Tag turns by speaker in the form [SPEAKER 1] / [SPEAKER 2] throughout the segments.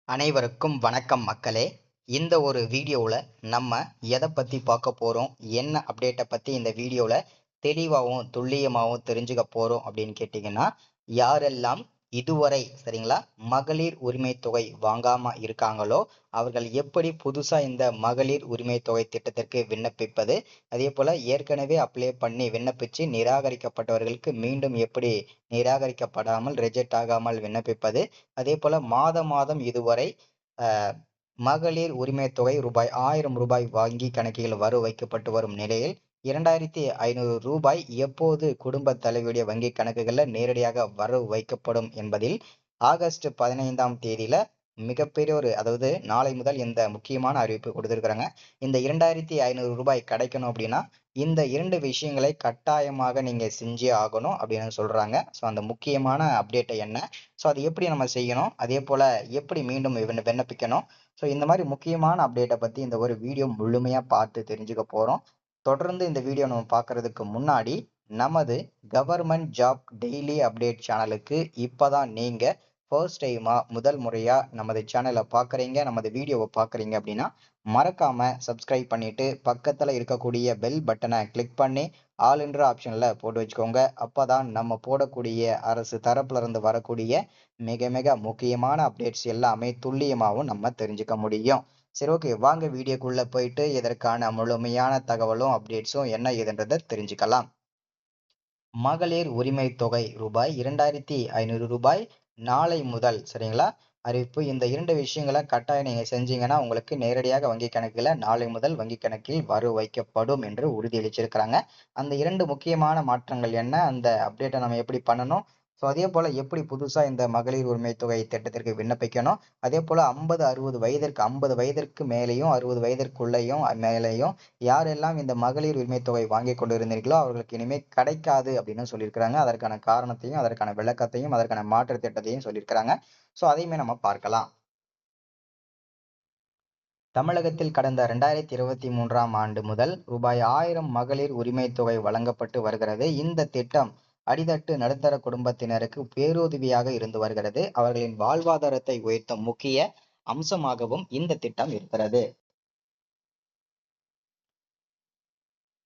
[SPEAKER 1] அனைவருக்கும் வணக்கம் மக்களே. இந்த ஒரு வீடியோவில் நம்ம எதை பற்றி பார்க்க போகிறோம், என்ன அப்டேட்டை பற்றி இந்த வீடியோவில் தெளிவாகவும் துல்லியமாகவும் தெரிஞ்சுக்க போகிறோம் அப்படின்னு கேட்டிங்கன்னா, யாரெல்லாம் இதுவரை சரிங்களா மகளிர் உரிமை தொகை வாங்காமல் இருக்காங்களோ அவர்கள் எப்படி புதுசாக இந்த மகளிர் உரிமை தொகை திட்டத்திற்கு விண்ணப்பிப்பது, அதே போல் ஏற்கனவே அப்ளை பண்ணி விண்ணப்பித்து நிராகரிக்கப்பட்டவர்களுக்கு மீண்டும் எப்படி நிராகரிக்கப்படாமல் ரிஜெக்ட் ஆகாமல் விண்ணப்பிப்பது, அதே போல மாதம் மாதம் இதுவரை மகளிர் உரிமை தொகை ரூபாய் 1000 வங்கி கணக்கில் வரவு வைக்கப்பட்டு வரும் நிலையில் 2500 எப்போது குடும்ப தலைவியுடைய வங்கி கணக்குகளில் நேரடியாக வரவு வைக்கப்படும் என்பதில் ஆகஸ்ட் 15ஆம் தேதியில மிகப்பெரிய ஒரு, அதாவது நாளை முதல் இந்த முக்கியமான அறிவிப்பு கொடுத்திருக்கிறாங்க. இந்த 2500 கிடைக்கணும் அப்படின்னா இந்த 2 விஷயங்களை கட்டாயமாக நீங்க செஞ்சே ஆகணும் அப்படின்னு சொல்றாங்க. ஸோ அந்த முக்கியமான அப்டேட்டை என்ன, ஸோ அது எப்படி நம்ம செய்யணும், அதே போல எப்படி மீண்டும் விண்ணப்பிக்கணும், ஸோ இந்த மாதிரி முக்கியமான அப்டேட்டை பத்தி இந்த ஒரு வீடியோ முழுமையா பார்த்து தெரிஞ்சுக்க போறோம். தொடர்ந்து இந்த வீடியோ நம்ம பார்க்கறதுக்கு முன்னாடி நமது கவர்மெண்ட் ஜாப் டெய்லி அப்டேட் சேனலுக்கு இப்பதான் நீங்க ஃபர்ஸ்ட் டைமா முதல் முறையா நமது சேனலை பார்க்குறீங்க, நமது வீடியோவை பார்க்குறீங்க அப்படின்னா மறக்காம சப்ஸ்கிரைப் பண்ணிட்டு பக்கத்துல இருக்கக்கூடிய பெல் பட்டனை கிளிக் பண்ணி ஆல் என்ற ஆப்ஷன்ல போட்டு வச்சுக்கோங்க. அப்பதான் நம்ம போடக்கூடிய அரசு தரப்புல இருந்து வரக்கூடிய மிக மிக முக்கியமான அப்டேட்ஸ் எல்லாமே துல்லியமாகவும் நம்ம தெரிஞ்சுக்க முடியும். சரி, ஓகே, வாங்க வீடியோக்குள்ள போயிட்டு இதற்கான முழுமையான தகவலும் அப்டேட்ஸும் என்ன ஏதுன்றதை தெரிஞ்சுக்கலாம். மகளிர் உரிமை தொகை ரூபாய் 2500 நாளை முதல் சரிங்களா அறிவிப்பு. இந்த 2 விஷயங்களை கட்டாயம் நீங்க செஞ்சீங்கன்னா உங்களுக்கு நேரடியாக வங்கி கணக்குல நாளை முதல் வங்கி கணக்கில் வரவு வைக்கப்படும் என்று உறுதியளிச்சிருக்கிறாங்க. அந்த 2 முக்கியமான மாற்றங்கள் என்ன, அந்த அப்டேட்டை நம்ம எப்படி பண்ணணும், ஸோ அதே போல எப்படி புதுசா இந்த மகளிர் உரிமை தொகை திட்டத்திற்கு விண்ணப்பிக்கணும், அதே போல 50 வயதிற்கு மேலேயும் 60 வயதிற்குள்ளேயும் மேலேயும் யாரெல்லாம் இந்த மகளிர் உரிமை தொகை வாங்கி கொண்டு இருந்தீர்களோ அவர்களுக்கு இனிமே கிடைக்காது அப்படின்னு சொல்லியிருக்கிறாங்க. அதற்கான காரணத்தையும் அதற்கான விளக்கத்தையும் அதற்கான மாற்று திட்டத்தையும் சொல்லியிருக்கிறாங்க. ஸோ அதையுமே நம்ம பார்க்கலாம். தமிழகத்தில் கடந்த 2023ஆம் ஆண்டு முதல் ரூபாய் 1000 மகளிர் உரிமை தொகை வழங்கப்பட்டு வருகிறது. இந்த திட்டம் அடித்தட்டு நடுத்தர குடும்பத்தினருக்கு பேருதவியாக இருந்து வருகிறது. அவர்களின் வாழ்வாதாரத்தை உயர்த்தும் முக்கிய அம்சமாகவும் இந்த திட்டம் இருக்கிறது.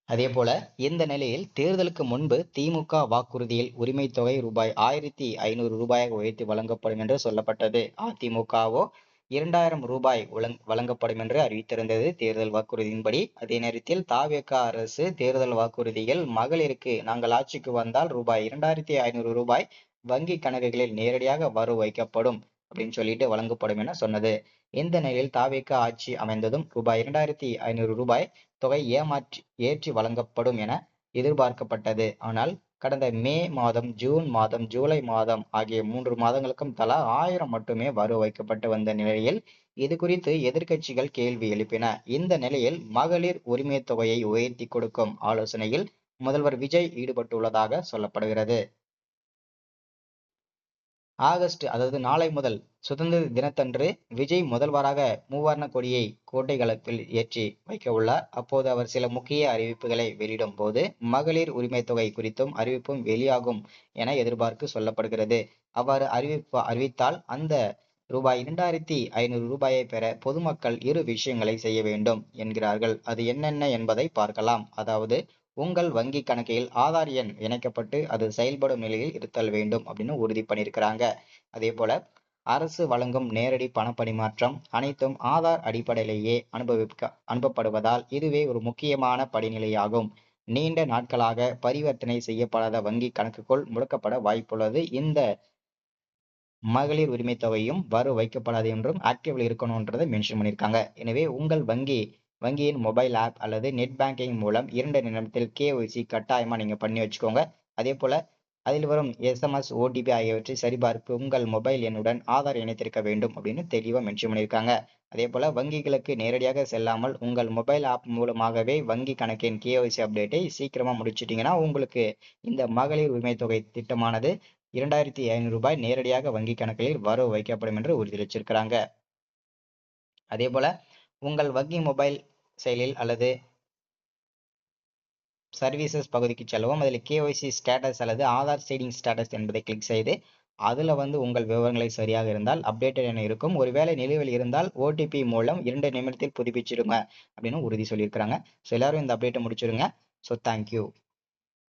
[SPEAKER 1] அதே போல இந்த நிலையில் தேர்தலுக்கு முன்பு திமுக வாக்குறுதியில் உரிமை தொகை ரூபாய் 1500 உயர்த்தி வழங்கப்படும் என்று சொல்லப்பட்டது. அதிமுகவோ 2000 வழங்கப்படும் என்று அறிவித்திருந்தது தேர்தல் வாக்குறுதியின்படி. அதே நேரத்தில் தாவேக அரசு தேர்தல் வாக்குறுதியில் மகளிருக்கு நாங்கள் ஆட்சிக்கு வந்தால் ரூபாய் 2500 வங்கி கணக்குகளில் நேரடியாக வரவு வைக்கப்படும் அப்படின்னு சொல்லிட்டு வழங்கப்படும் என சொன்னது. இந்த நிலையில் தாவேக ஆட்சி அமைந்ததும் ரூபாய் 2500 தொகை ஏற்றி வழங்கப்படும் என எதிர்பார்க்கப்பட்டது. ஆனால் கடந்த மே மாதம், ஜூன் மாதம், ஜூலை மாதம் ஆகிய 3 மாதங்களுக்கும் தலா 1000 மட்டுமே வரவு வைக்கப்பட்டு வந்த நிலையில் இது குறித்து எதிர்க்கட்சிகள் கேள்வி எழுப்பின. இந்த நிலையில் மகளிர் உரிமை தொகையை உயர்த்தி கொடுக்கும் ஆலோசனையில் முதல்வர் விஜய் ஈடுபட்டுள்ளதாக சொல்லப்படுகிறது. ஆகஸ்ட், அதாவது நாளை முதல் சுதந்திர தினத்தன்று விஜய் முதல்வராக மூவர்ண கொடியை கோட்டைகளுக்குள் ஏற்றி வைக்க உள்ளார். அப்போது அவர் சில முக்கிய அறிவிப்புகளை வெளியிடும் போது மகளிர் உரிமை தொகை குறித்தும் அறிவிப்பும் வெளியாகும் என எதிர்பார்ப்பு சொல்லப்படுகிறது. அவ்வாறு அறிவித்தால் அந்த ரூபாய் 2500 பெற பொதுமக்கள் 2 விஷயங்களை செய்ய வேண்டும் என்கிறார்கள். அது என்னென்ன என்பதை பார்க்கலாம். அதாவது உங்கள் வங்கி கணக்கில் ஆதார் எண் இணைக்கப்பட்டு அது செயல்படும் நிலையில் இருத்தல் வேண்டும் அப்படின்னு உறுதி பண்ணியிருக்கிறாங்க. அதே போல அரசு வழங்கும் நேரடி பணப்பரிமாற்றம் அனைத்தும் ஆதார் அடிப்படையிலேயே அனுப்பப்படுவதால் இதுவே ஒரு முக்கியமான படிநிலையாகும். நீண்ட நாட்களாக பரிவர்த்தனை செய்யப்படாத வங்கி கணக்குக்குள் முடக்கப்பட வாய்ப்புள்ளது. இந்த மகளிர் உரிமை தொகையும் வரவு வைக்கப்படாது என்றும் ஆக்டிவ்ல இருக்கணும்ன்றதை மென்ஷன் பண்ணியிருக்காங்க. எனவே உங்கள் வங்கியின் மொபைல் ஆப் அல்லது நெட் பேங்கிங் மூலம் 2 நிமிடத்தில் KYC கட்டாயமா நீங்க பண்ணி வச்சுக்கோங்க. அதே போல அதில் வரும் SMS, OTP ஆகியவற்றை சரிபார்ப்பு உங்கள் மொபைல் எண்ணுடன் ஆதார் இணைத்திருக்க வேண்டும் அப்படின்னு தெளிவா மென்ஷன் பண்ணியிருக்காங்க. அதே போல வங்கிகளுக்கு நேரடியாக செல்லாமல் உங்கள் மொபைல் ஆப் மூலமாகவே வங்கி கணக்கின் KYC அப்டேட்டை சீக்கிரமா முடிச்சிட்டீங்கன்னா உங்களுக்கு இந்த மகளிர் உரிமை தொகை திட்டமானது 2500 நேரடியாக வங்கி கணக்கில் வரவு வைக்கப்படும் என்று உறுதியளிச்சிருக்கிறாங்க. அதே போல உங்கள் வங்கி மொபைல் செயலில் அல்லது சர்வீசஸ் பகுதிக்கு செல்லவும் அதில் KYC ஸ்டேட்டஸ் அல்லது ஆதார் சீடிங் ஸ்டேட்டஸ் என்பதை கிளிக் செய்து அதுல வந்து உங்கள் விவரங்களை சரியாக இருந்தால் அப்டேட்டட் என இருக்கும். ஒருவேளை நிலுவையில் இருந்தால் ஓடிபி மூலம் 2 நிமிடத்தில் புதுப்பிச்சிடுங்க அப்படின்னு உறுதி சொல்லியிருக்கிறாங்க. ஸோ எல்லாரும் இந்த அப்டேட்டை முடிச்சிடுங்க. So thank you.